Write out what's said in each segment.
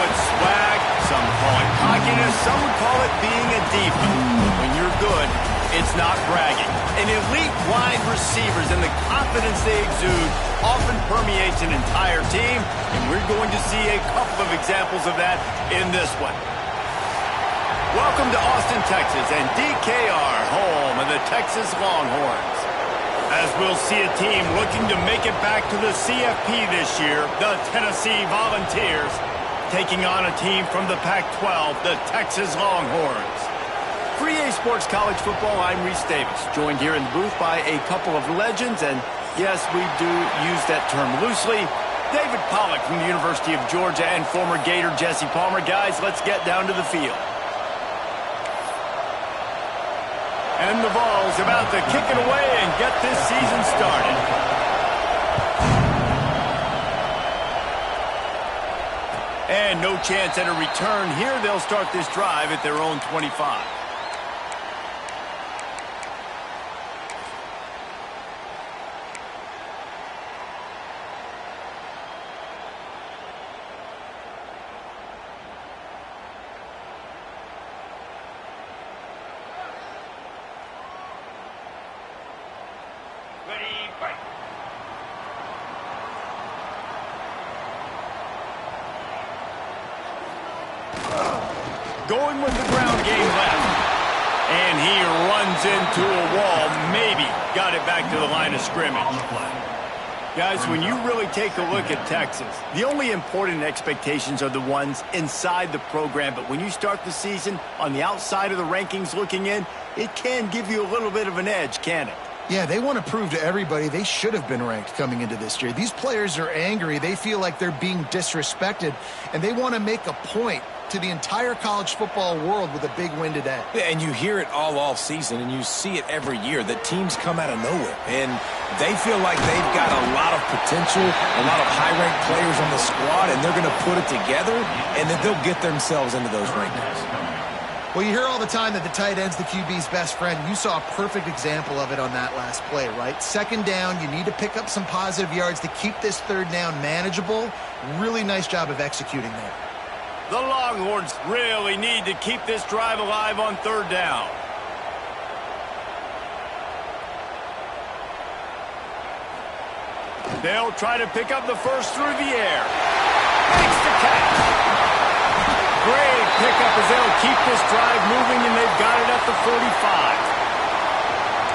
call it swag, some call it cockiness, some would call it being a diva. But when you're good, it's not bragging. An elite wide receivers and the confidence they exude often permeates an entire team, and we're going to see a couple of examples of that in this one. Welcome to Austin, Texas, and DKR, home of the Texas Longhorns. As we'll see a team looking to make it back to the CFP this year, the Tennessee Volunteers, taking on a team from the Pac-12, the Texas Longhorns. For EA Sports College Football, I'm Reese Davis, joined here in the booth by a couple of legends, and yes, we do use that term loosely. David Pollack from the University of Georgia and former Gator Jesse Palmer. Guys, let's get down to the field. And the Vols about to kick it away and get this season started. And no chance at a return here. They'll start this drive at their own 25. Going with the ground game left. And he runs into a wall. Maybe got it back to the line of scrimmage. Guys, when you really take a look at Texas, the only important expectations are the ones inside the program. But when you start the season on the outside of the rankings looking in, it can give you a little bit of an edge, can it? Yeah, they want to prove to everybody they should have been ranked coming into this year. These players are angry. They feel like they're being disrespected, and they want to make a point to the entire college football world with a big win today. Yeah, and you hear it all off season, and you see it every year that teams come out of nowhere, and they feel like they've got a lot of potential, a lot of high-ranked players on the squad, and they're going to put it together, and then they'll get themselves into those rankings. Well, you hear all the time that the tight end's the QB's best friend. You saw a perfect example of it on that last play, right? Second down, you need to pick up some positive yards to keep this third down manageable. Really nice job of executing there. The Longhorns really need to keep this drive alive on third down. They'll try to pick up the first through the air. Makes the catch. Great pickup as they'll keep this drive moving, and they've got it at the 45.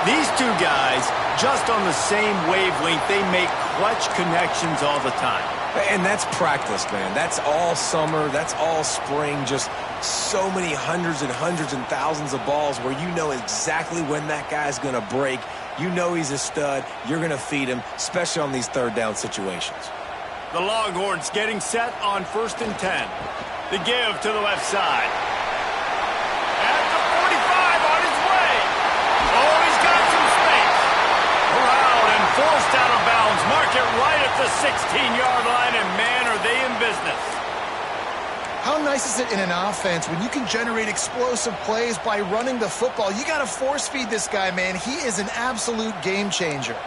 These two guys, just on the same wavelength, they make clutch connections all the time. And that's practice, man. That's all summer. That's all spring. Just so many hundreds and thousands of balls where you know exactly when that guy's going to break. You know he's a stud. You're going to feed him, especially on these third down situations. The Longhorns getting set on 1st and 10. The give to the left side. At the 45 on his way. Oh, he's got some space. Around and forced out of bounds. Mark it right at the 16-yard line, and man, are they in business. How nice is it in an offense when you can generate explosive plays by running the football? You got to force feed this guy, man. He is an absolute game changer.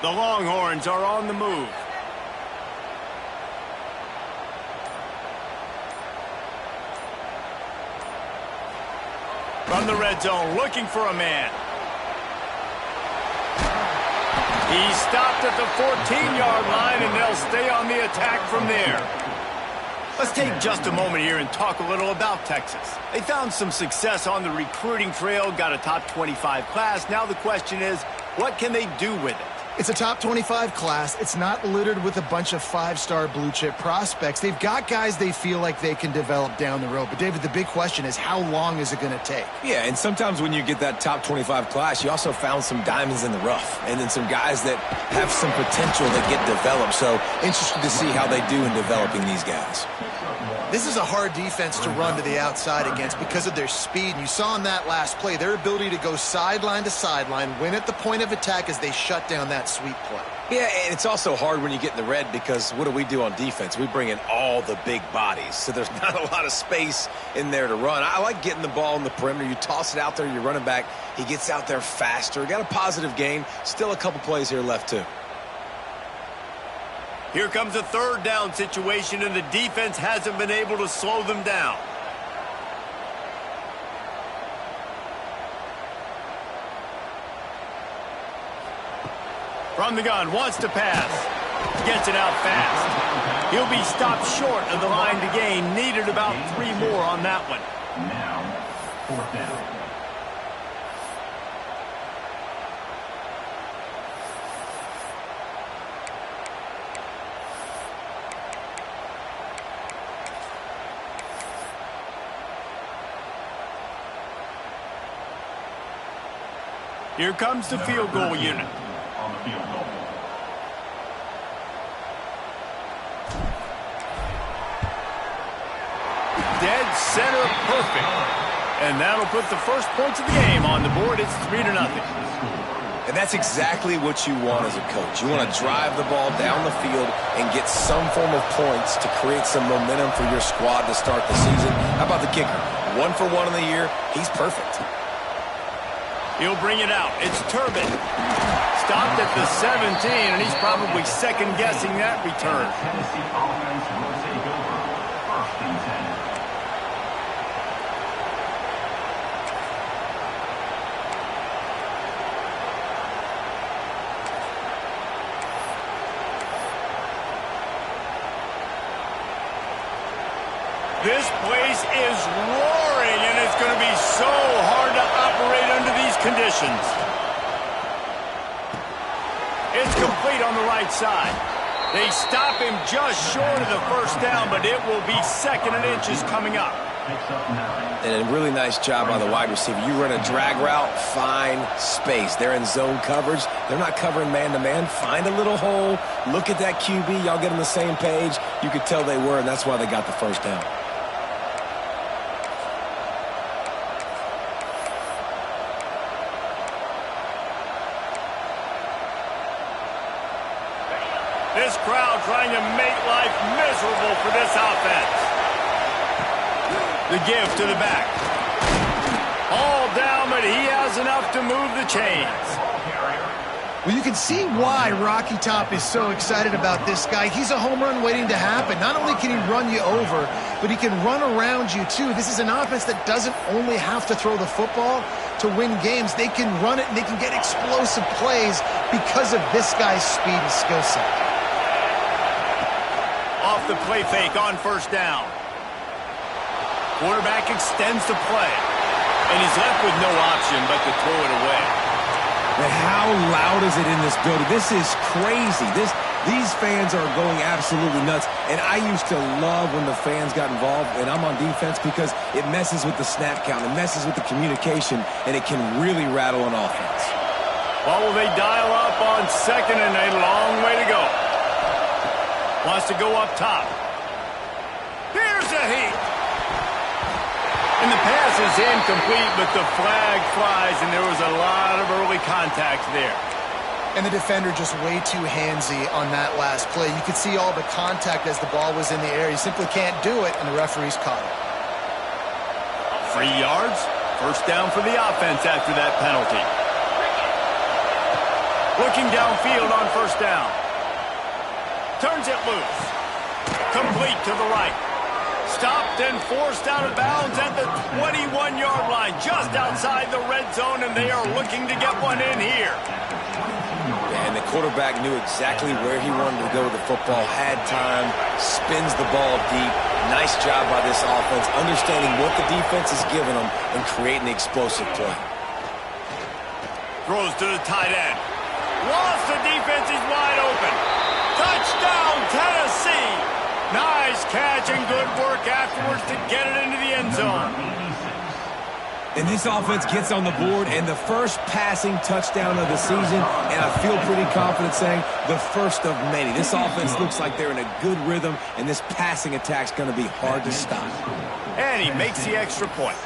The Longhorns are on the move. From the red zone, looking for a man. He stopped at the 14-yard line, and they'll stay on the attack from there. Let's take just a moment here and talk a little about Texas. They found some success on the recruiting trail, got a top 25 class. Now the question is, what can they do with it? It's a top 25 class. It's not littered with a bunch of five-star blue-chip prospects. They've got guys they feel like they can develop down the road. But, David, the big question is, how long is it going to take? Yeah, and sometimes when you get that top 25 class, you also found some diamonds in the rough. And then some guys that have some potential that get developed. So, interested to see how they do in developing these guys. This is a hard defense to run to the outside against because of their speed. And you saw in that last play their ability to go sideline to sideline, win at the point of attack as they shut down that sweep play. Yeah, and it's also hard when you get in the red because what do we do on defense? We bring in all the big bodies, so there's not a lot of space in there to run. I like getting the ball in the perimeter. You toss it out there, you're running back. He gets out there faster. Got a positive gain. Still a couple plays here left, too. Here comes a third down situation, and the defense hasn't been able to slow them down. From the gun, wants to pass. Gets it out fast. He'll be stopped short of the line to gain. Needed about 3 more on that one. Now, 4th down. Here comes the field goal unit. On the field goal. Dead center perfect. And that'll put the first points of the game on the board. It's 3-0. And that's exactly what you want as a coach. You want to drive the ball down the field and get some form of points to create some momentum for your squad to start the season. How about the kicker? 1 for 1 in the year. He's perfect. He'll bring it out. It's Turbin. Stopped at the 17, and he's probably second-guessing that return. Tennessee offense will take over 1st and 10. This place is roaring, and it's going to be so hard to operate under these conditions. It's complete on the right side. They stop him just short of the first down, but it will be 2nd and inches coming up. Picks up 9. And a really nice job by the wide receiver. You run a drag route, find space. They're in zone coverage. They're not covering man-to-man. Find a little hole. Look at that QB. Y'all get on the same page. You could tell they were, and that's why they got the first down. This crowd trying to make life miserable for this offense. The give to the back. All down, but he has enough to move the chains. Well, you can see why Rocky Top is so excited about this guy. He's a home run waiting to happen. Not only can he run you over, but he can run around you, too. This is an offense that doesn't only have to throw the football to win games. They can run it, and they can get explosive plays because of this guy's speed and skill set. Off the play fake on first down. Quarterback extends the play, and he's left with no option but to throw it away. But how loud is it in this building? This is crazy. These fans are going absolutely nuts. And I used to love when the fans got involved, and I'm on defense, because it messes with the snap count. It messes with the communication, and it can really rattle an offense. Well, will they dial up on 2nd and a long way to go? Wants to go up top. Here's a heat. And the pass is incomplete, but the flag flies, and there was a lot of early contact there. And the defender just way too handsy on that last play. You could see all the contact as the ball was in the air. He simply can't do it, and the referee's caught it. 3 yards. First down for the offense after that penalty. Looking downfield on first down. Turns it loose. Complete to the right. Stopped and forced out of bounds at the 21-yard line, just outside the red zone, and they are looking to get one in here. And the quarterback knew exactly where he wanted to go with the football, had time, spins the ball deep. Nice job by this offense, understanding what the defense is giving them and creating the explosive play. Throws to the tight end. Lost the defense, he's wide open. Touchdown, Tennessee! Nice catch and good work afterwards to get it into the end zone. And this offense gets on the board, and the first passing touchdown of the season, and I feel pretty confident saying the first of many. This offense looks like they're in a good rhythm, and this passing attack's going to be hard to stop. And he makes the extra point.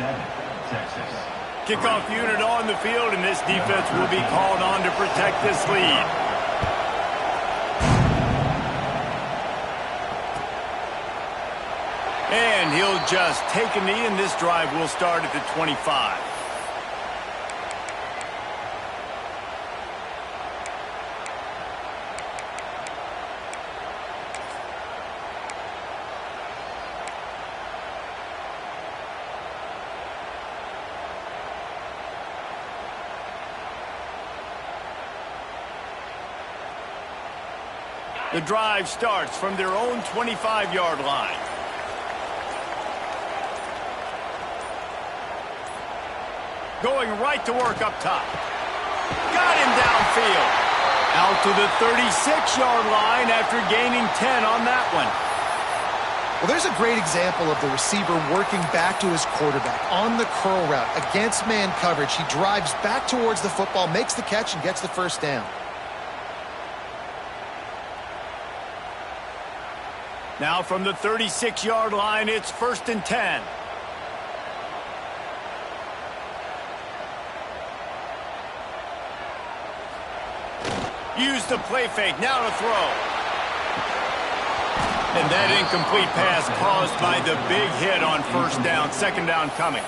Kickoff unit on the field, and this defense will be called on to protect this lead. And he'll just take a knee, and this drive will start at the 25. The drive starts from their own 25-yard line. Going right to work up top. Got him downfield. Out to the 36-yard line after gaining 10 on that one. Well, there's a great example of the receiver working back to his quarterback on the curl route against man coverage. He drives back towards the football, makes the catch, and gets the first down. Now from the 36-yard line, it's 1st and 10. Use the play fake, now to throw. And that incomplete pass caused by the big hit on 1st down, 2nd down coming.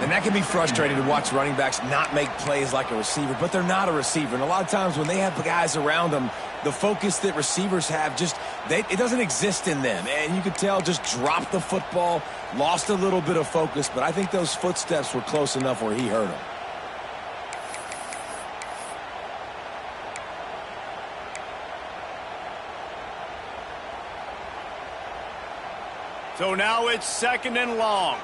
And that can be frustrating to watch running backs not make plays like a receiver, but they're not a receiver. And a lot of times when they have guys around them, the focus that receivers have it doesn't exist in them. And you could tell just dropped the football, lost a little bit of focus, but I think those footsteps were close enough where he heard them. So now it's 2nd and long.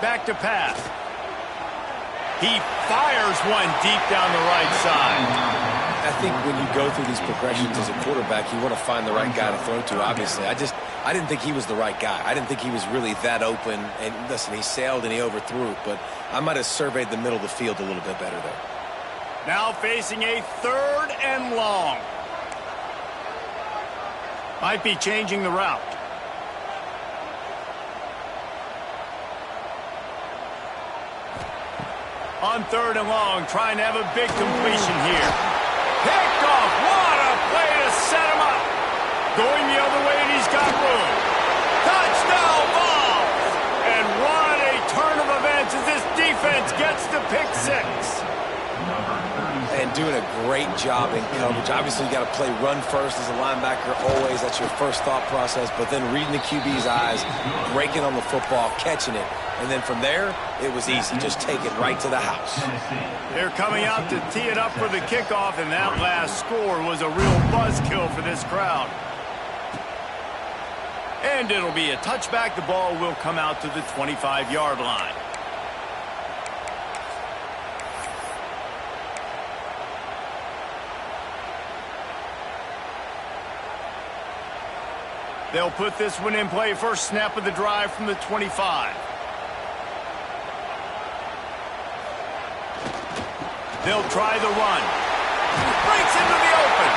Back to pass. He fires one deep down the right side. I think when you go through these progressions as a quarterback, you want to find the right guy to throw to, obviously. I didn't think he was the right guy. I didn't think he was really that open. And listen, he sailed and he overthrew it, but I might have surveyed the middle of the field a little bit better there. Now facing a 3rd and long. Might be changing the route. On 3rd and long, trying to have a big completion here. Picked off. What a play to set him up. Going the other way, and he's got room. Touchdown ball. And what a turn of events as this defense gets the pick 6. And doing a great job in coverage. Obviously, you got to play run first as a linebacker always. That's your first thought process. But then reading the QB's eyes, breaking on the football, catching it. And then from there, it was easy. Just take it right to the house. They're coming out to tee it up for the kickoff, and that last score was a real buzzkill for this crowd. And it'll be a touchback. The ball will come out to the 25-yard line. They'll put this one in play. First snap of the drive from the 25. They'll try the run. Breaks into the open.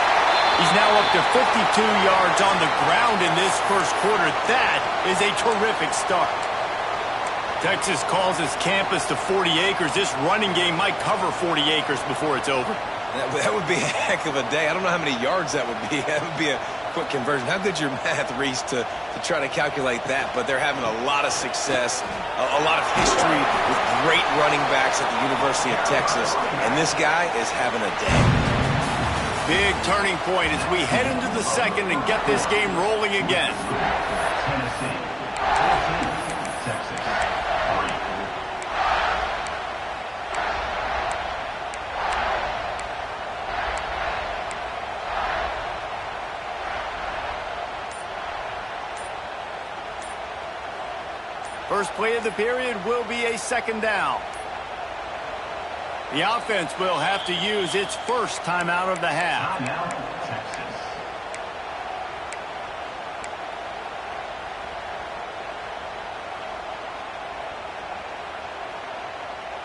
He's now up to 52 yards on the ground in this first quarter. That is a terrific start. Texas calls his campus to 40 acres. This running game might cover 40 acres before it's over. That would be a heck of a day. I don't know how many yards that would be. That would be a quick conversion. How good's your math, Reese, to try to calculate that? But they're having a lot of success, a lot of history with great running backs at the University of Texas. And this guy is having a day. Big turning point as we head into the second and get this game rolling again. Tennessee. Texas. First play of the period will be a 2nd down. The offense will have to use its first timeout of the half. Timeout, Texas.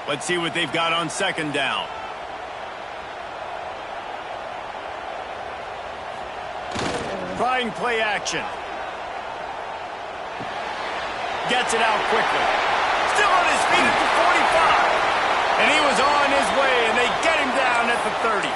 Let's see what they've got on 2nd down. Trying play action. Gets it out quickly. Still on his feet at the 45. And he was on his way, and they get him down at the 30.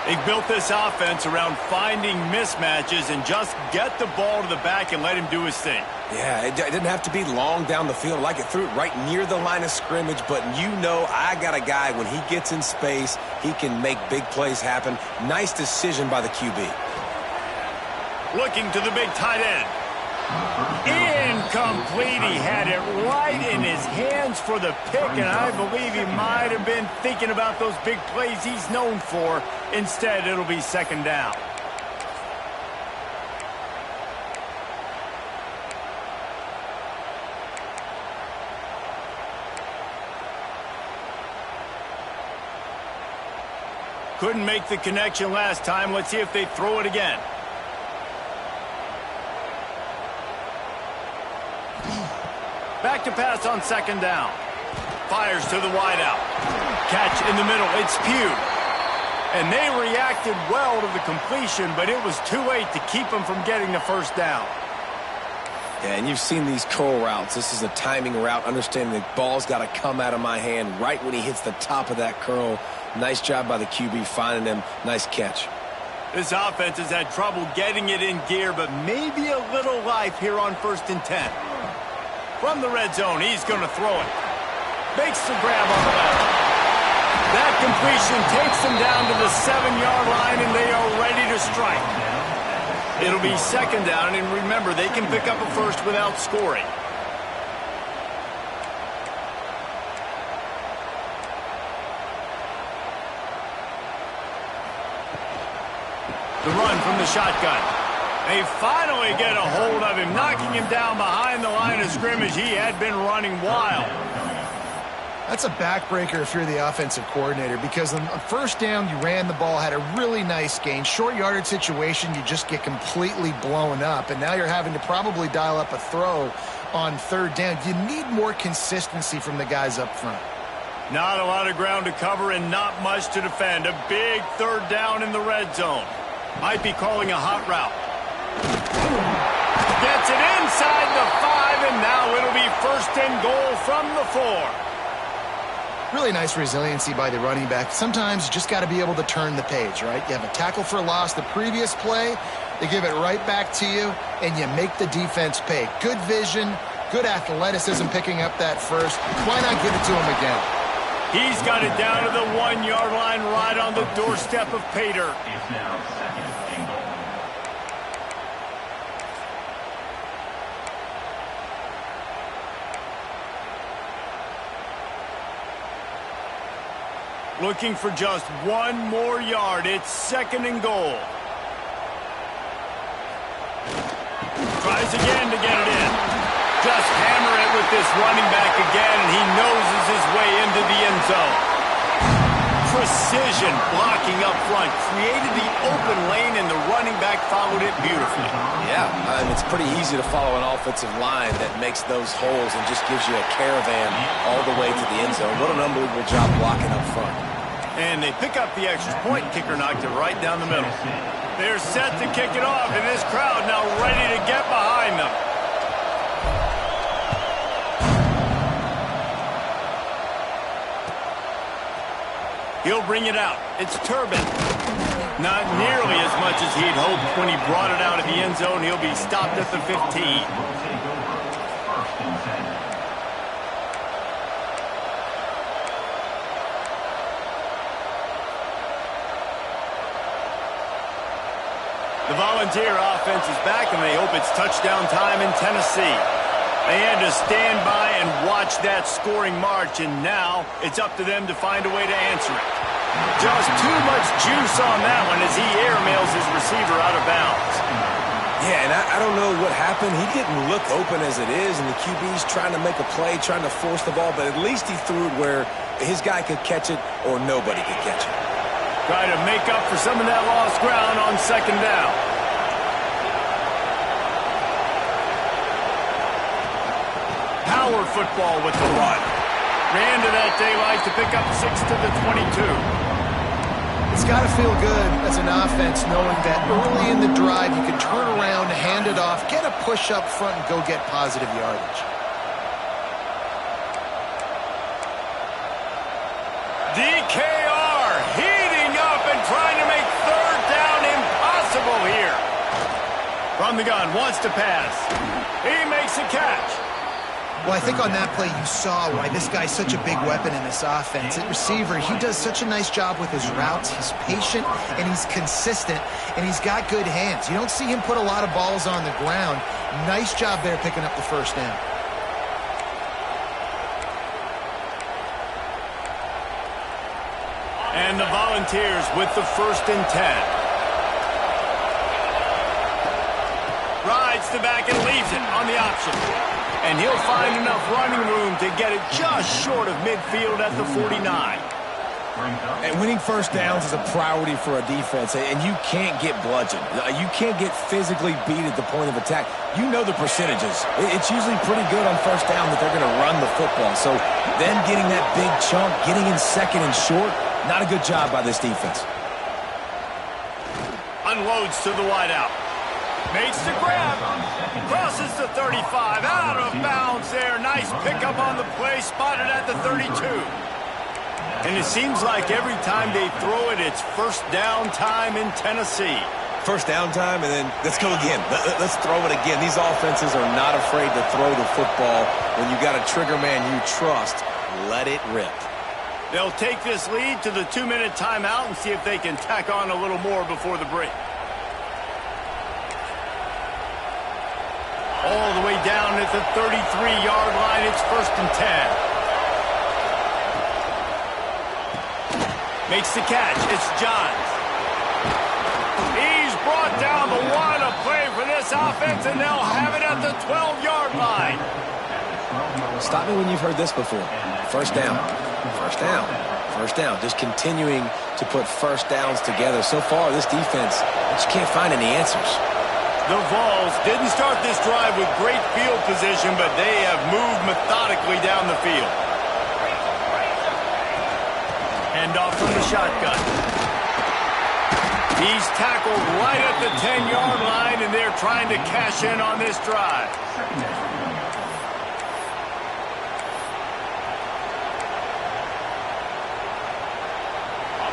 They built this offense around finding mismatches and just get the ball to the back and let him do his thing. Yeah, it didn't have to be long down the field. Like it threw it right near the line of scrimmage, but you know I got a guy, when he gets in space, he can make big plays happen. Nice decision by the QB. Looking to the big tight end. Incomplete. He had it right in his hands for the pick, and I believe he might have been thinking about those big plays he's known for. Instead, it'll be second down. Couldn't make the connection last time. Let's see if they throw it again. Back to pass on second down. Fires to the wideout. Catch in the middle. It's Pugh. And they reacted well to the completion, but it was too late to keep them from getting the first down. Yeah, and you've seen these curl routes. This is a timing route, understanding the ball's got to come out of my hand right when he hits the top of that curl. Nice job by the QB finding him. Nice catch. This offense has had trouble getting it in gear, but maybe a little life here on 1st and 10. From the red zone, he's going to throw it. Makes the grab on the left. That completion takes them down to the 7-yard line, and they are ready to strike. It'll be second down, and remember, they can pick up a first without scoring. The run from the shotgun. They finally get a hold of him, knocking him down behind the line of scrimmage. He had been running wild. That's a backbreaker if you're the offensive coordinator, because on first down, you ran the ball, had a really nice gain. Short yardage situation, you just get completely blown up, and now you're having to probably dial up a throw on third down. You need more consistency from the guys up front. Not a lot of ground to cover and not much to defend. A big third down in the red zone. Might be calling a hot route. Gets it inside the 5, and now it'll be 1st and goal from the 4. Really nice resiliency by the running back. Sometimes you just got to be able to turn the page, right? You have a tackle for loss the previous play, they give it right back to you, and you make the defense pay. Good vision, good athleticism picking up that first. Why not give it to him again? He's got it down to the 1-yard line right on the doorstep of pay dirt. It's now 2nd and goal. Looking for just 1 more yard. It's 2nd and goal. Tries again to get it in. Just hammer it with this running back again, and he noses his way into the end zone. Precision blocking up front. Created the open lane, and the running back followed it beautifully. Yeah, it's pretty easy to follow an offensive line that makes those holes and just gives you a caravan all the way to the end zone. What an unbelievable job blocking up front. And they pick up the extra point. Kicker knocked it right down the middle. They're set to kick it off, and this crowd now ready to get behind them. He'll bring it out. It's Turbin. Not nearly as much as he'd hoped when he brought it out of the end zone. He'll be stopped at the 15. Will take over 1st and 10. The Volunteer offense is back, and they hope it's touchdown time in Tennessee. They had to stand by and watch that scoring march, and now it's up to them to find a way to answer it. Just too much juice on that one as he airmails his receiver out of bounds. Yeah, and I don't know what happened. He didn't look open as it is, and the QB's trying to make a play, trying to force the ball, but at least he threw it where his guy could catch it or nobody could catch it. Try to make up for some of that lost ground on second down. Power football with the run. Ran to that daylight to pick up 6 to the 22. It's got to feel good as an offense knowing that early in the drive you can turn around, hand it off, get a push up front, and go get positive yardage. DKR heating up and trying to make From the gun, wants to pass. He makes a catch. Well, I think on that play you saw why this guy's such a big weapon in this offense. At receiver, he does such a nice job with his routes. He's patient, and he's consistent, and he's got good hands. You don't see him put a lot of balls on the ground. Nice job there picking up the first down. And the Volunteers with the 1st and 10. Rides the back and leaves it on the option. And he'll find enough running room to get it just short of midfield at the 49. And winning first downs is a priority for a defense, and you can't get bludgeoned. You can't get physically beat at the point of attack. You know the percentages. It's usually pretty good on first down that they're going to run the football. So them getting that big chunk, getting in second and short, not a good job by this defense. Unloads to the wideout. Makes the grab. Crosses the 35. Out of bounds there. Nice pickup on the play. Spotted at the 32. And it seems like every time they throw it, it's first down time in Tennessee. First down time, and then let's go again. Let's throw it again. These offenses are not afraid to throw the football. When you got a trigger man you trust, let it rip. They'll take this lead to the 2-minute timeout and see if they can tack on a little more before the break. All the way down at the 33-yard line, it's 1st and 10. Makes the catch. It's Johns. He's brought down, but what a play for this offense, and they'll have it at the 12-yard line. Stop me when you've heard this before. First down. First down. First down. Just continuing to put first downs together. So far, this defense, just can't find any answers. The Vols didn't start this drive with great field position, but they have moved methodically down the field. Hand off from the shotgun. He's tackled right at the 10-yard line, and they're trying to cash in on this drive.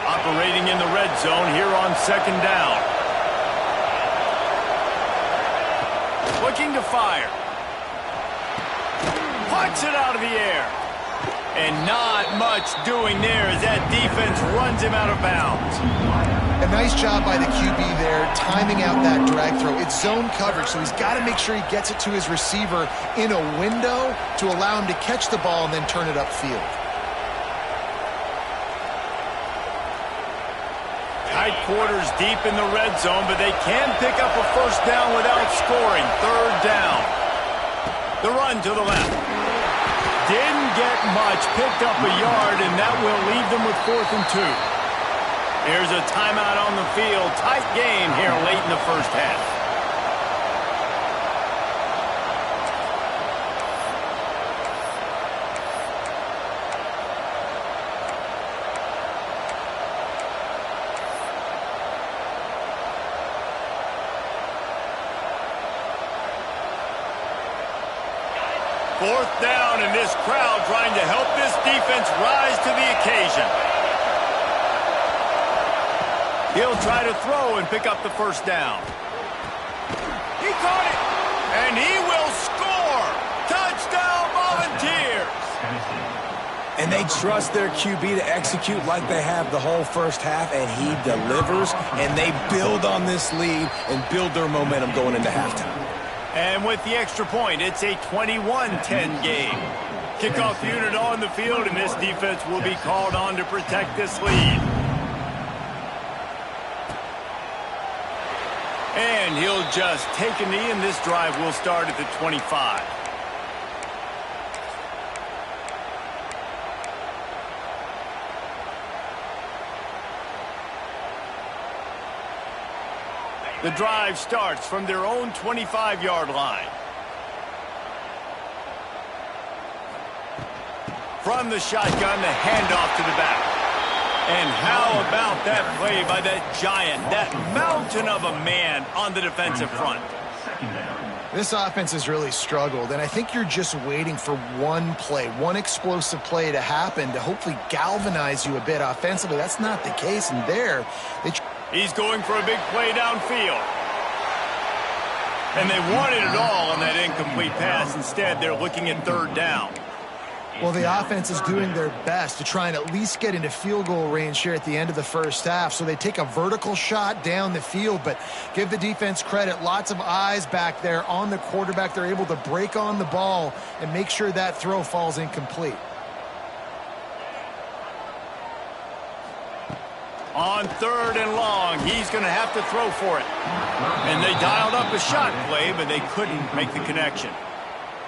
Operating in the red zone here on 2nd down. Looking to fire. Puts it out of the air. And not much doing there as that defense runs him out of bounds. A nice job by the QB there, timing out that drag throw. It's zone coverage, so he's got to make sure he gets it to his receiver in a window to allow him to catch the ball and then turn it upfield. Tight quarters deep in the red zone, but they can pick up a first down without scoring. 3rd down. The run to the left. Didn't get much. Picked up a yard, and that will leave them with 4th and 2. Here's a timeout on the field. Tight game here late in the first half. Fourth down, and this crowd trying to help this defense rise to the occasion. He'll try to throw and pick up the first down. He caught it, and he will score. Touchdown, Volunteers. And they trust their QB to execute like they have the whole first half, and he delivers, and they build on this lead and build their momentum going into halftime. And with the extra point, it's a 21-10 game. Kickoff unit on the field, and this defense will be called on to protect this lead. And he'll just take a knee, and this drive will start at the 25. The drive starts from their own 25-yard line. From the shotgun, the handoff to the back. And how about that play by that giant, that mountain of a man on the defensive front? This offense has really struggled, and I think you're just waiting for one play, one explosive play to happen to hopefully galvanize you a bit offensively. That's not the case, and there, He's going for a big play downfield. And they wanted it all on that incomplete pass. Instead, they're looking at third down. Well, the offense is doing their best to try and at least get into field goal range here at the end of the first half. So they take a vertical shot down the field, but give the defense credit. Lots of eyes back there on the quarterback. They're able to break on the ball and make sure that throw falls incomplete. On third and long, he's going to have to throw for it. And they dialed up a shot play, but they couldn't make the connection.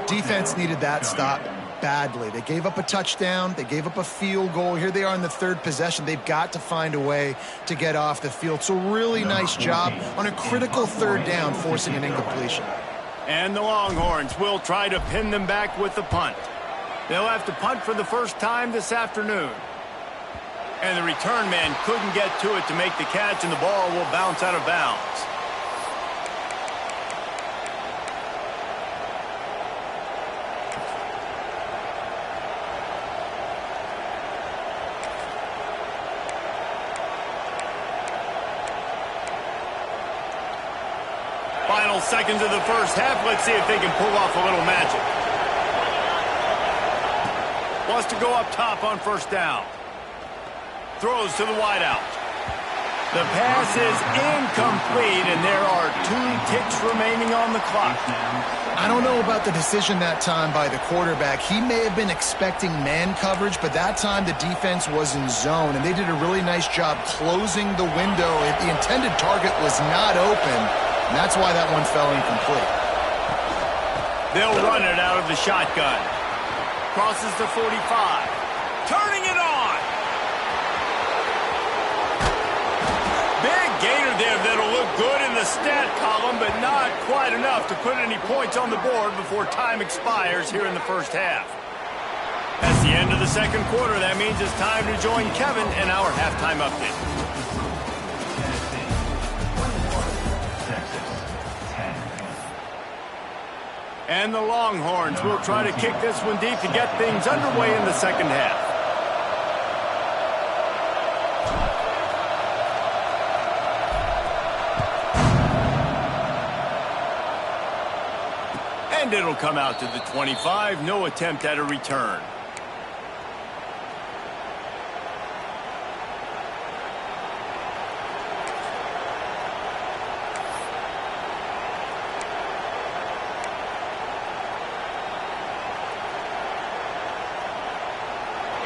Defense needed that stop badly. They gave up a touchdown. They gave up a field goal. Here they are in the third possession. They've got to find a way to get off the field. So really nice job on a critical third down, forcing an incompletion. And the Longhorns will try to pin them back with the punt. They'll have to punt for the first time this afternoon. And the return man couldn't get to it to make the catch, and the ball will bounce out of bounds. Final seconds of the first half. Let's see if they can pull off a little magic. Wants to go up top on first down. Throws to the wideout. The pass is incomplete, and there are 2 ticks remaining on the clock. I don't know about the decision that time by the quarterback. He may have been expecting man coverage, but that time the defense was in zone, and they did a really nice job closing the window. The intended target was not open, and that's why that one fell incomplete. They'll run it out of the shotgun. Crosses the 45. Turning it on. Big gainer there that'll look good in the stat column, but not quite enough to put any points on the board before time expires here in the first half. That's the end of the second quarter. That means it's time to join Kevin in our halftime update. And the Longhorns will try to kick this one deep to get things underway in the second half. And it'll come out to the 25. No attempt at a return.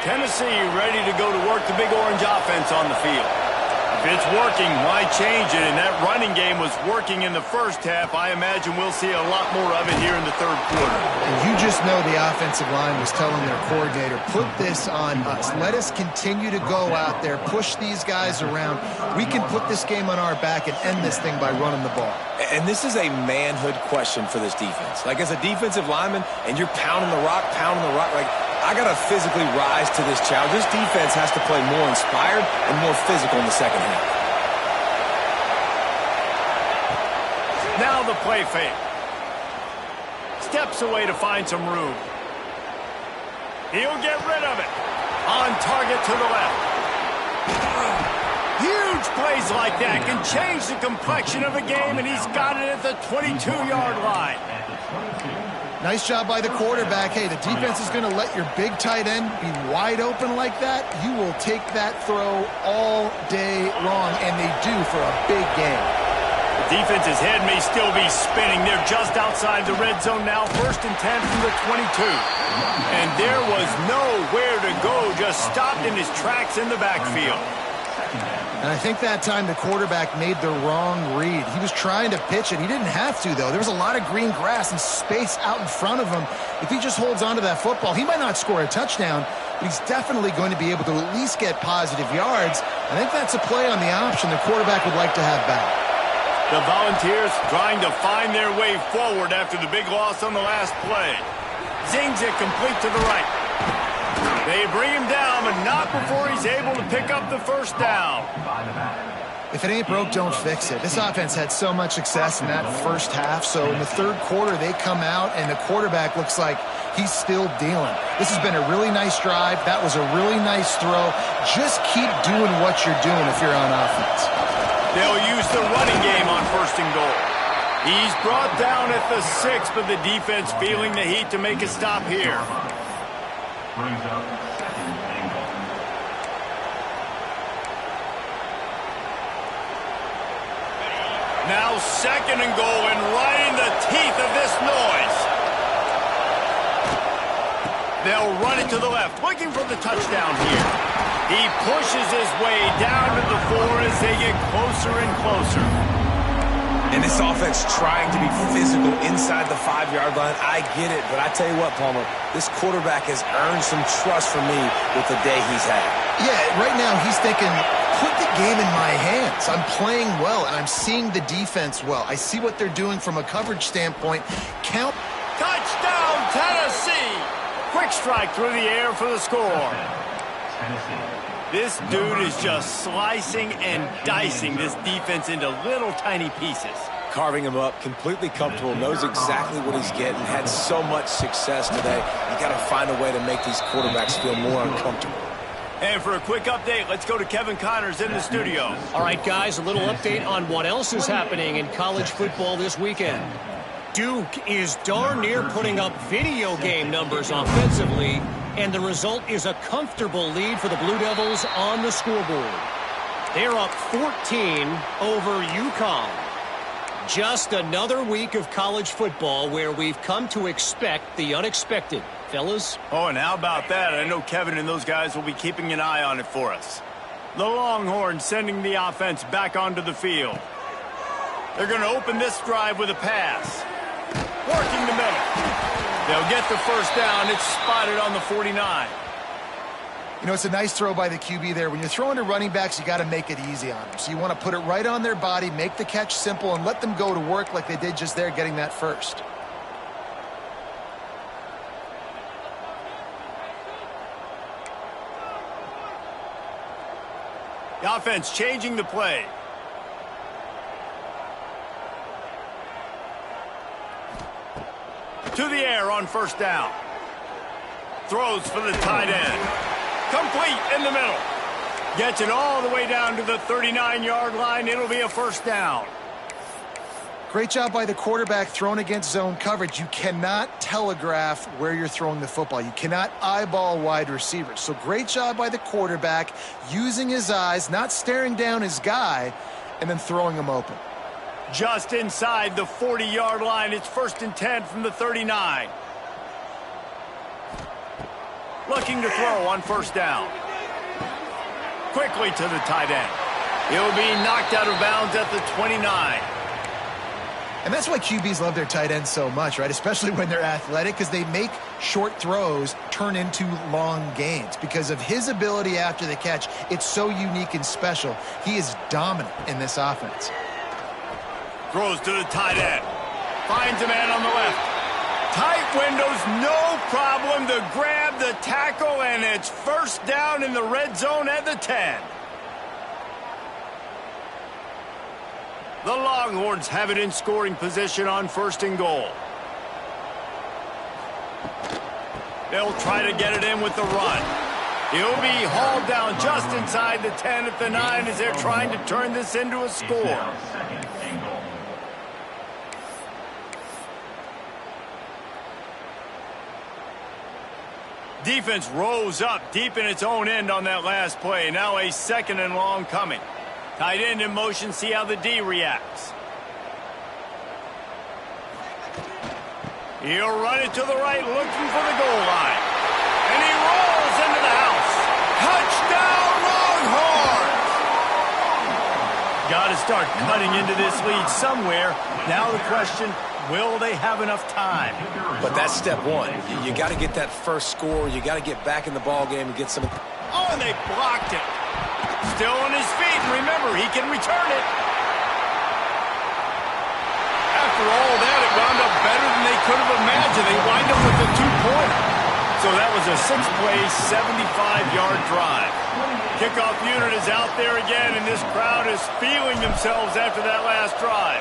Tennessee ready to go to work the Big Orange offense on the field. If it's working, why change it? And that running game was working in the first half. I imagine we'll see a lot more of it here in the third quarter. And you just know the offensive line was telling their coordinator, put this on us. Let us continue to go out there, push these guys around. We can put this game on our back and end this thing by running the ball. And this is a manhood question for this defense. Like, as a defensive lineman, and you're pounding the rock, like, I got to physically rise to this challenge. This defense has to play more inspired and more physical in the second half. Now the play fake. Steps away to find some room. He'll get rid of it. On target to the left. Huge plays like that can change the complexion of a game, and he's got it at the 22-yard line. Nice job by the quarterback. Hey, the defense is going to let your big tight end be wide open like that. You will take that throw all day long, and they do for a big game. The defense's head may still be spinning. They're just outside the red zone now. 1st and 10 from the 22. And there was nowhere to go, just stopped in his tracks in the backfield. And I think that time the quarterback made the wrong read. He was trying to pitch it. He didn't have to, though. There was a lot of green grass and space out in front of him. If he just holds on to that football, he might not score a touchdown, but he's definitely going to be able to at least get positive yards. I think that's a play on the option the quarterback would like to have back. The Volunteers trying to find their way forward after the big loss on the last play. Zings it complete to the right. They bring him down, but not before he's able to pick up the first down. If it ain't broke, don't fix it. This offense had so much success in that first half, so in the third quarter they come out and the quarterback looks like he's still dealing. This has been a really nice drive. That was a really nice throw. Just keep doing what you're doing if you're on offense. They'll use the running game on 1st and goal. He's brought down at the 6, but the defense feeling the heat to make a stop here. Brings up second and goal. Now second and goal, and right in the teeth of this noise. They'll run it to the left, looking for the touchdown here. He pushes his way down to the 4 as they get closer and closer. And this offense trying to be physical inside the 5-yard line. I get it, but I tell you what, Palmer, this quarterback has earned some trust from me with the day he's had. Yeah, right now he's thinking, put the game in my hands. I'm playing well, and I'm seeing the defense well. I see what they're doing from a coverage standpoint. Count. Touchdown, Tennessee! Quick strike through the air for the score. Tennessee. This dude is just slicing and dicing this defense into little tiny pieces. Carving him up, completely comfortable, knows exactly what he's getting, had so much success today. You got to find a way to make these quarterbacks feel more uncomfortable. And for a quick update, let's go to Kevin Connors in the studio. All right, guys, a little update on what else is happening in college football this weekend. Duke is darn near putting up video game numbers offensively, and the result is a comfortable lead for the Blue Devils on the scoreboard. They're up 14 over UConn. Just another week of college football where we've come to expect the unexpected. Fellas? Oh, and how about that? I know Kevin and those guys will be keeping an eye on it for us. The Longhorns sending the offense back onto the field. They're going to open this drive with a pass. Working the middle. They'll get the first down. It's spotted on the 49. You know, it's a nice throw by the QB there. When you're throwing to running backs, you got to make it easy on them. So you want to put it right on their body, make the catch simple, and let them go to work like they did just there, getting that first. The offense changing the play. To the air on first down. Throws for the tight end. Complete in the middle. Gets it all the way down to the 39-yard line. It'll be a first down. Great job by the quarterback thrown against zone coverage. You cannot telegraph where you're throwing the football. You cannot eyeball wide receivers. So great job by the quarterback using his eyes, not staring down his guy, and then throwing him open. Just inside the 40-yard line. It's 1st and 10 from the 39. Looking to throw on first down. Quickly to the tight end. He'll be knocked out of bounds at the 29. And that's why QBs love their tight ends so much, right? Especially when they're athletic, because they make short throws turn into long gains. Because of his ability after the catch, it's so unique and special. He is dominant in this offense. Throws to the tight end. Finds a man on the left. Tight windows, no problem to grab the tackle, and it's first down in the red zone at the 10. The Longhorns have it in scoring position on 1st and goal. They'll try to get it in with the run. He'll be hauled down just inside the 10 at the 9 as they're trying to turn this into a score. Second and goal. Defense rose up deep in its own end on that last play. Now a 2nd and long coming. Tight end in motion, see how the D reacts. He'll run it to the right, looking for the goal line. And he rolls into the house. Touchdown, Longhorns! Got to start cutting into this lead somewhere. Now the question, will they have enough time? But that's step one. You got to get that first score. You got to get back in the ball game and get some. Oh, and they blocked it. Still on his feet, and remember, he can return it. After all that, it wound up better than they could have imagined. They wind up with a 2-pointer. So that was a 6-play, 75-yard drive. Kickoff unit is out there again, and this crowd is feeling themselves after that last drive.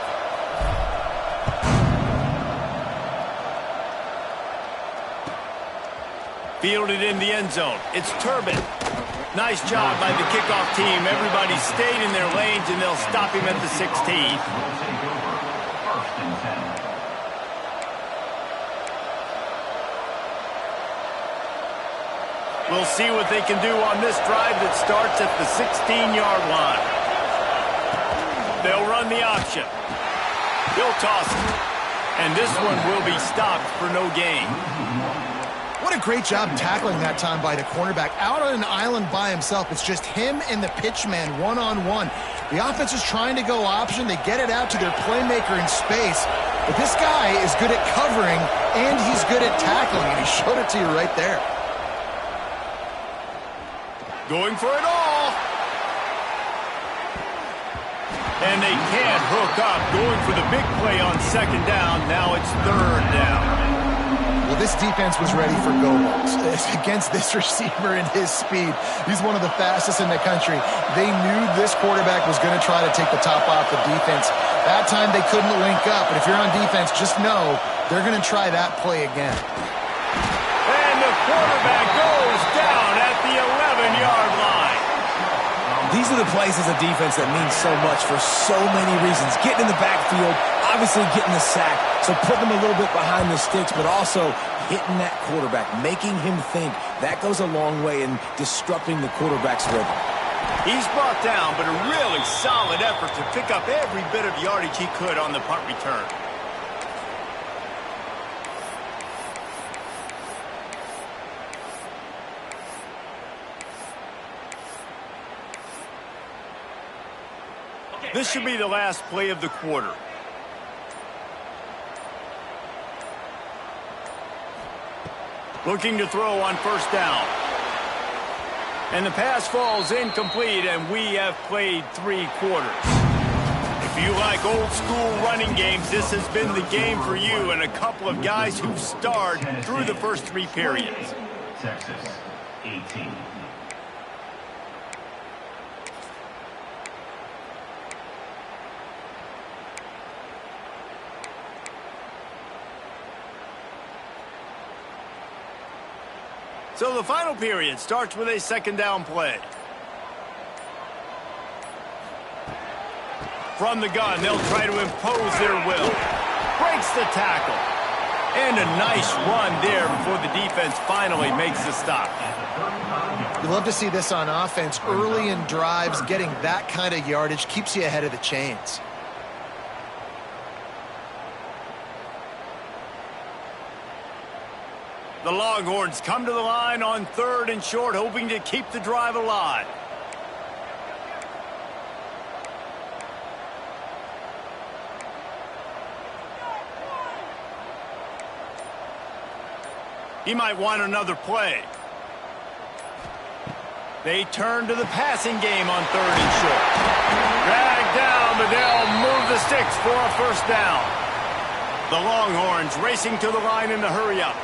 Fielded in the end zone. It's Turbin. Nice job by the kickoff team. Everybody stayed in their lanes, and they'll stop him at the 16. Will take over 1st and We'll see what they can do on this drive that starts at the 16-yard line. They'll run the option. He'll toss it. And this one will be stopped for no gain. What a great job tackling that time by the cornerback. Out on an island by himself. It's just him and the pitch man one-on-one. The offense is trying to go option. They get it out to their playmaker in space. But this guy is good at covering, and he's good at tackling, and he showed it to you right there. Going for it all. And they can't hook up. Going for the big play on second down. Now it's third down. Well, this defense was ready for go balls. Against this receiver and his speed, he's one of the fastest in the country. They knew this quarterback was going to try to take the top off the defense. That time they couldn't link up, but if you're on defense, just know they're going to try that play again. And the quarterback goes down at the 11-yard line. These are the plays as a defense that mean so much for so many reasons. Getting in the backfield, obviously getting the sack, so putting them a little bit behind the sticks, but also hitting that quarterback, making him think. That goes a long way in disrupting the quarterback's rhythm. He's brought down, but a really solid effort to pick up every bit of yardage he could on the punt return. This should be the last play of the quarter. Looking to throw on first down. And the pass falls incomplete, and we have played 3 quarters. If you like old school running games, this has been the game for you and a couple of guys who've starred through the first 3 periods. Texas, 18. So the final period starts with a second down play. From the gun, they'll try to impose their will. Breaks the tackle. And a nice run there before the defense finally makes the stop. You love to see this on offense. Early in drives, getting that kind of yardage keeps you ahead of the chains. The Longhorns come to the line on 3rd and short, hoping to keep the drive alive. He might want another play. They turn to the passing game on 3rd and short. Dragged down, but they'll move the sticks for a first down. The Longhorns racing to the line in the hurry-up.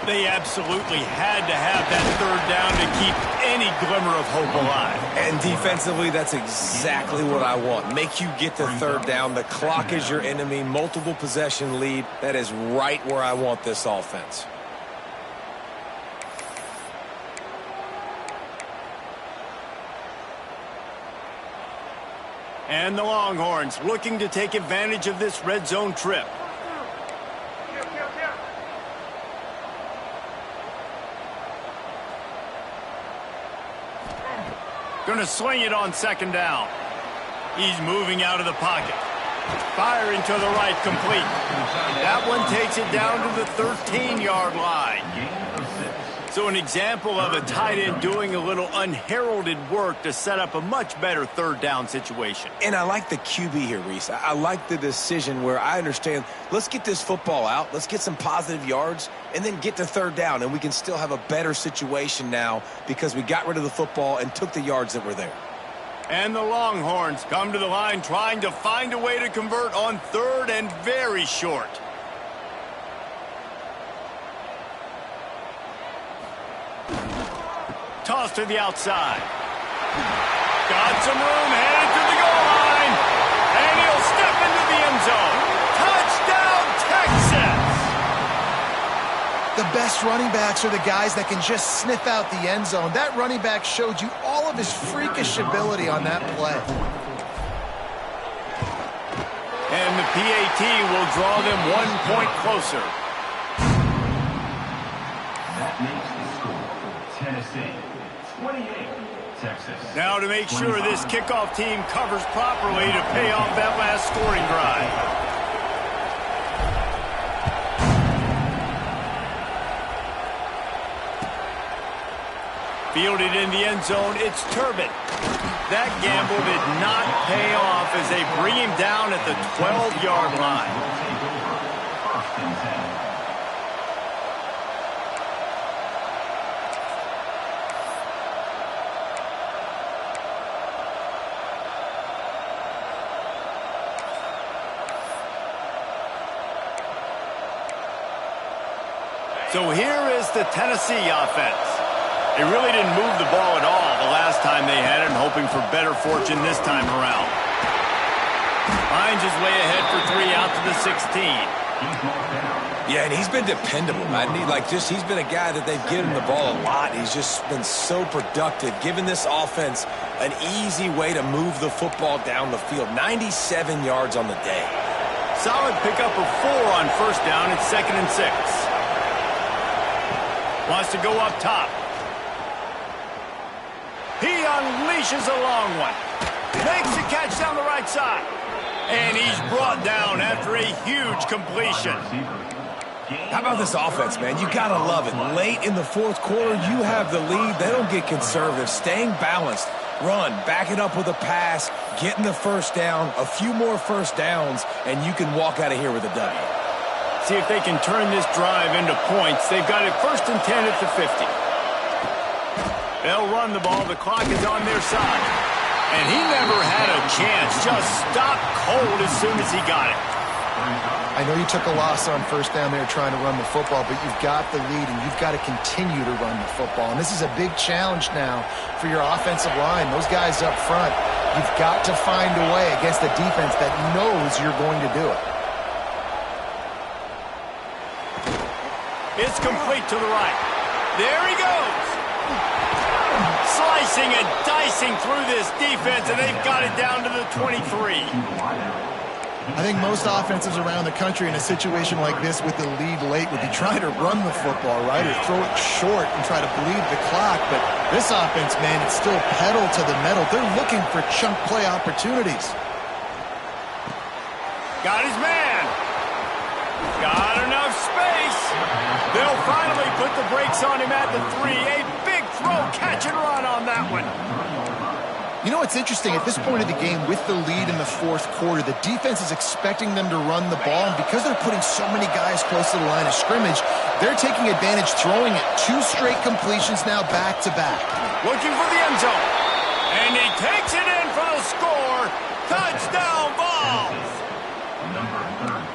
They absolutely had to have that 3rd down to keep any glimmer of hope alive. And defensively, that's exactly what I want. Make you get the 3rd down. The clock is your enemy. Multiple possession lead. That is right where I want this offense. And the Longhorns looking to take advantage of this red zone trip. Going to swing it on second down. He's moving out of the pocket. Firing to the right, complete. That one takes it down to the 13-yard line. So an example of a tight end doing a little unheralded work to set up a much better 3rd down situation. And I like the QB here, Reese. I like the decision where I understand, let's get this football out, let's get some positive yards, and then get to 3rd down, and we can still have a better situation now because we got rid of the football and took the yards that were there. And the Longhorns come to the line trying to find a way to convert on 3rd and very short. Toss to the outside. Got some room, headed to the goal line. And he'll step into the end zone. Touchdown, Texas! The best running backs are the guys that can just sniff out the end zone. That running back showed you all of his freakish ability on that play. And the PAT will draw them 1 point closer. That makes the score Tennessee. 28, Texas. Now to make sure this kickoff team covers properly to pay off that last scoring drive. Fielded in the end zone, it's Turbin. That gamble did not pay off as they bring him down at the 12-yard line. Will take over. First and 10. So here is the Tennessee offense. They really didn't move the ball at all the last time they had it, and hoping for better fortune this time around. Finds his way ahead for 3 out to the 16. Yeah, and he's been dependable. He's been a guy that they've given the ball a lot. He's just been so productive, giving this offense an easy way to move the football down the field. 97 yards on the day. Solid pickup of 4 on first down. It's 2nd and 6. Wants to go up top. He unleashes a long one. Makes the catch down the right side. And he's brought down after a huge completion. How about this offense, man? You got to love it. Late in the fourth quarter, you have the lead. They don't get conservative. Staying balanced. Run, back it up with a pass, getting the first down, a few more first downs, and you can walk out of here with a W. See if they can turn this drive into points. They've got it 1st and 10 at the 50. They'll run the ball. The clock is on their side. And he never had a chance. Just stopped cold as soon as he got it. I know you took a loss on first down there trying to run the football, but you've got the lead, and you've got to continue to run the football. And this is a big challenge now for your offensive line. Those guys up front, you've got to find a way against a defense that knows you're going to do it. It's complete to the right. There he goes. Slicing and dicing through this defense, and they've got it down to the 23. I think most offenses around the country in a situation like this with the lead late would be trying to run the football, right, or throw it short and try to bleed the clock. But this offense, man, it's still pedal to the metal. They're looking for chunk play opportunities. Got his man. Got enough space. They'll finally put the brakes on him at the 3. A big throw, catch and run on that one. You know what's interesting? At this point of the game, with the lead in the fourth quarter, the defense is expecting them to run the ball, and because they're putting so many guys close to the line of scrimmage, they're taking advantage, throwing it. 2 straight completions now back-to-back. Looking for the end zone. And he takes it in for the score. Touchdown Vols!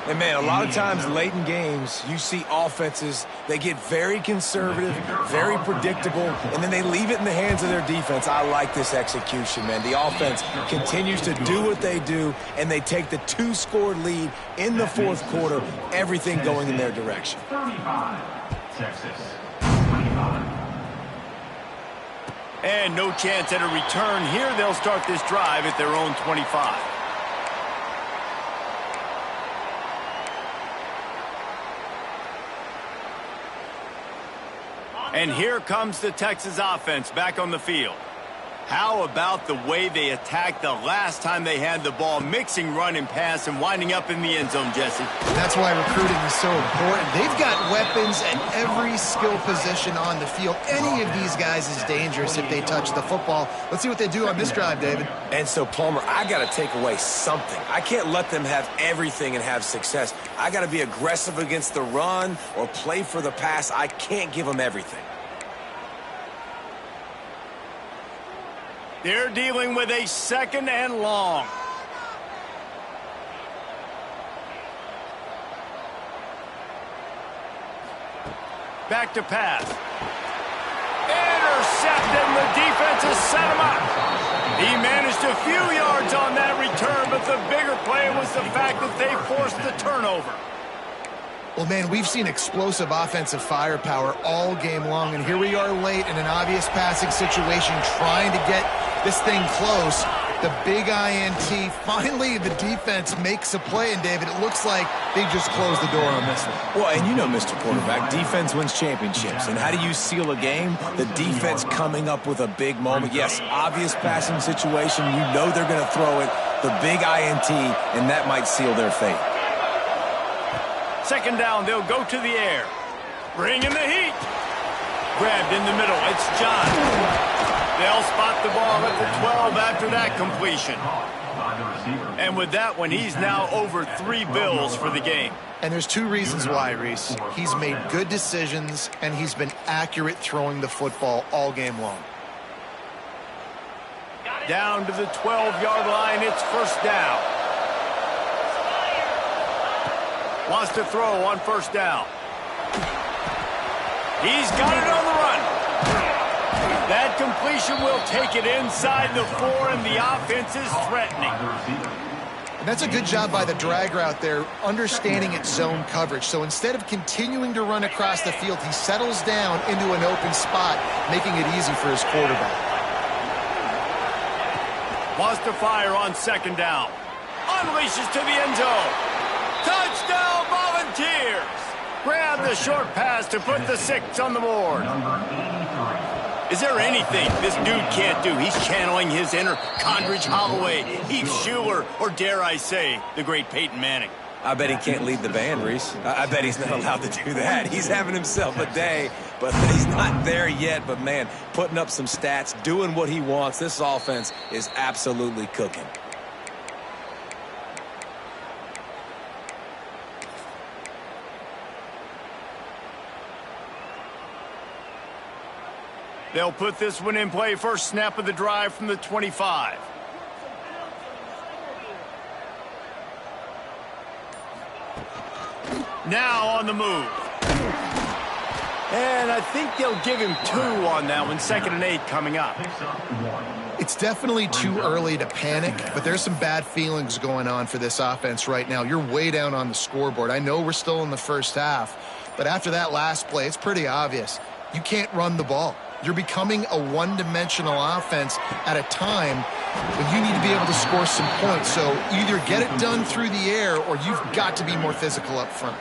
And, man, a lot of times late in games, you see offenses, they get very conservative, very predictable, and then they leave it in the hands of their defense. I like this execution, man. The offense continues to do what they do, and they take the 2-score lead in the fourth quarter, everything going in their direction. 35, Texas. 25. And no chance at a return here. They'll start this drive at their own 25. And here comes the Texas offense back on the field. How about the way they attacked the last time they had the ball, mixing run and pass and winding up in the end zone, Jesse? That's why recruiting is so important. They've got weapons at every skill position on the field. Any of these guys is dangerous if they touch the football. Let's see what they do on this drive, David. And so, Palmer, I got to take away something. I can't let them have everything and have success. I got to be aggressive against the run or play for the pass. I can't give them everything. They're dealing with a 2nd and long. Back to pass. Intercepted, and the defense has set him up. He managed a few yards on that return, but the bigger play was the fact that they forced the turnover. Well, man, we've seen explosive offensive firepower all game long, and here we are late in an obvious passing situation trying to get this thing close. The big INT. Finally, the defense makes a play, and David, it looks like they just closed the door on this one. Well, and you know, Mr. Quarterback, defense wins championships. And how do you seal a game? The defense coming up with a big moment. Yes, obvious passing situation. You know they're going to throw it. The big INT, and that might seal their fate. Second down, they'll go to the air. Bring in the heat. Grabbed in the middle. It's John. They'll spot the ball at the 12 after that completion. And with that one, he's now over 3 bills for the game. And there's 2 reasons why, Reese. He's made good decisions, and he's been accurate throwing the football all game long. Down to the 12-yard line, it's first down. Wants to throw on first down. He's got it on the run. That completion will take it inside the 4, and the offense is threatening. And that's a good job by the drag route there, understanding its zone coverage. So instead of continuing to run across the field, he settles down into an open spot, making it easy for his quarterback. Wants to fire on second down. Unleashes to the end zone. Touchdown, Volunteers! Grab the short pass to put the 6 on the board. Is there anything this dude can't do? He's channeling his inner Condridge Holloway, Heath Schuler, or dare I say, the great Peyton Manning. I bet he can't lead the band, Reese. I bet he's not allowed to do that. He's having himself a day, but he's not there yet. But, man, putting up some stats, doing what he wants. This offense is absolutely cooking. They'll put this one in play. First snap of the drive from the 25. Now on the move. And I think they'll give him 2 on that one. 2nd and 8 coming up. It's definitely too early to panic, but there's some bad feelings going on for this offense right now. You're way down on the scoreboard. I know we're still in the first half, but after that last play, it's pretty obvious. You can't run the ball. You're becoming a one-dimensional offense at a time when you need to be able to score some points. So either get it done through the air or you've got to be more physical up front.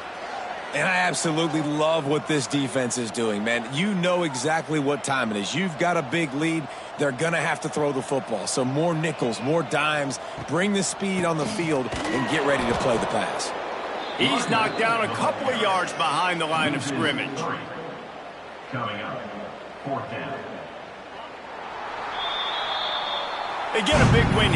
And I absolutely love what this defense is doing, man. You know exactly what time it is. You've got a big lead. They're going to have to throw the football. So more nickels, more dimes. Bring the speed on the field and get ready to play the pass. He's knocked down a couple of yards behind the line of scrimmage. Coming up, 4th down. They get a big win here.